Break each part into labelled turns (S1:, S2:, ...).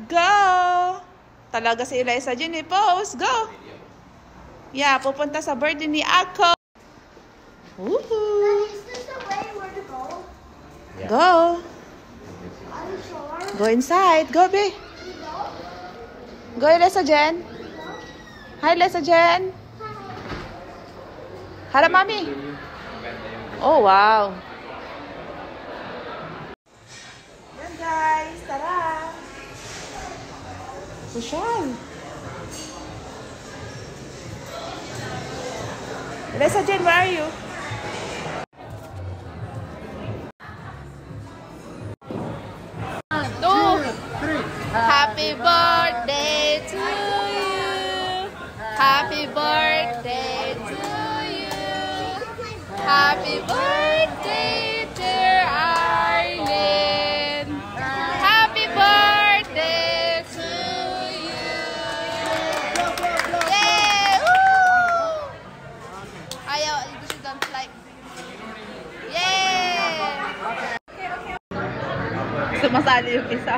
S1: Go! Talaga si Eliza dyan eh. Pose. Go! Yeah, pupunta sa birthday ni Ako. Woohoo!
S2: Is this the way where to go?
S1: Yeah. Go!
S2: Are you sure?
S1: Go inside. Go, be. Go, Eliza Jen. Hi, Eliza Jen. Hello, Mommy. Oh, wow. Yan, guys. Tara. Social. Eliza Jen, where are you? Happy birthday to you. Happy birthday to you. Happy birthday, dear Arlene. Happy birthday to you. Yay! Woo! Ayaw, gusto don't like. Yay! Sumasali yung isa.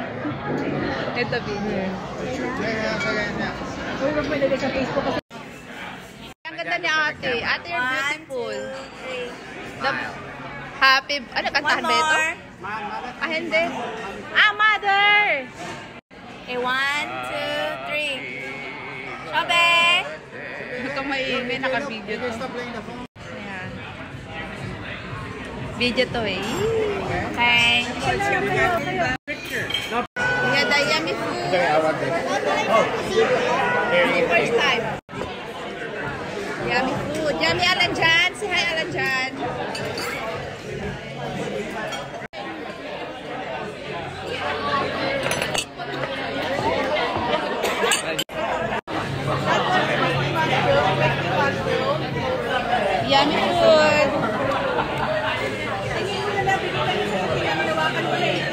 S1: Ito, video. Ang ganda ni ate. Ate, you're beautiful. Happy... Ano, kantahan ba ito? Ah, hindi. Ah, mother!
S2: Okay, 1, 2, 3. Shobe!
S1: Ito may naka-video to. Ayan. Video to eh.
S2: Okay.
S1: Yeah, the yummy food.
S3: Okay, I want this.
S1: First time. Yummy food. Yummy Alan Jan. Say hi, Alan Jan. Yummy food.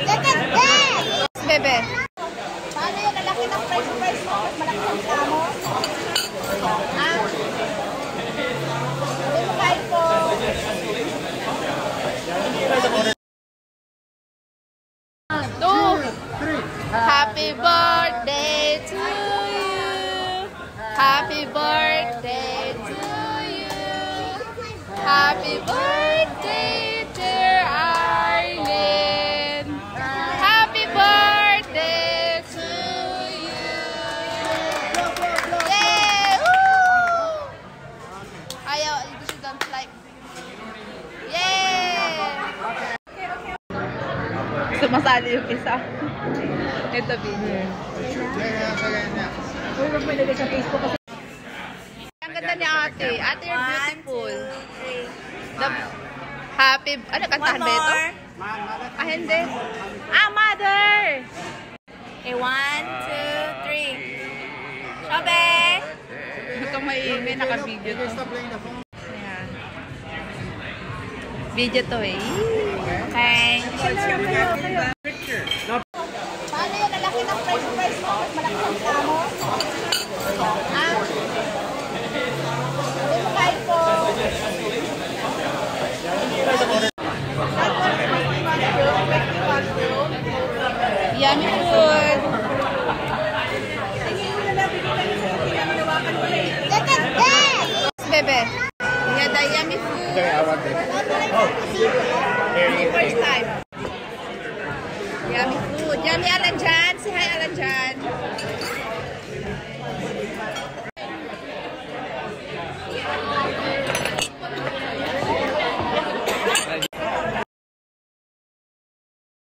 S2: Look at that!
S1: Bebe.
S2: Paano yung lalaki ng price mo? Malaki ang tamo? Ha? Sabi mo kahit po.
S1: Happy birthday to you. Happy birthday to you. Happy birthday, dear Arlene. Happy birthday to you. Yay! Woo! Ayaw, gusto don't like. Yay! Sumasali yung isa. Ito, video. Ang ganda ni ate. Ate, you're beautiful. Happy... Ano, kantahan ba ito? Ah, hindi. Ah, mother!
S2: Okay, 1, 2, 3. Shobe!
S1: Ito may naka-video to. Ayan. Video to eh.
S2: Okay. Paano yung lalaki ng price mo? Malaki ang tamo? Ha? Sabi mo kahit po.
S1: Yummy food.
S2: Look at that!
S1: Bebe. Yeah, the yummy food.
S3: Okay, I want this.
S1: First time. Yummy food. Yummy Alan Jan.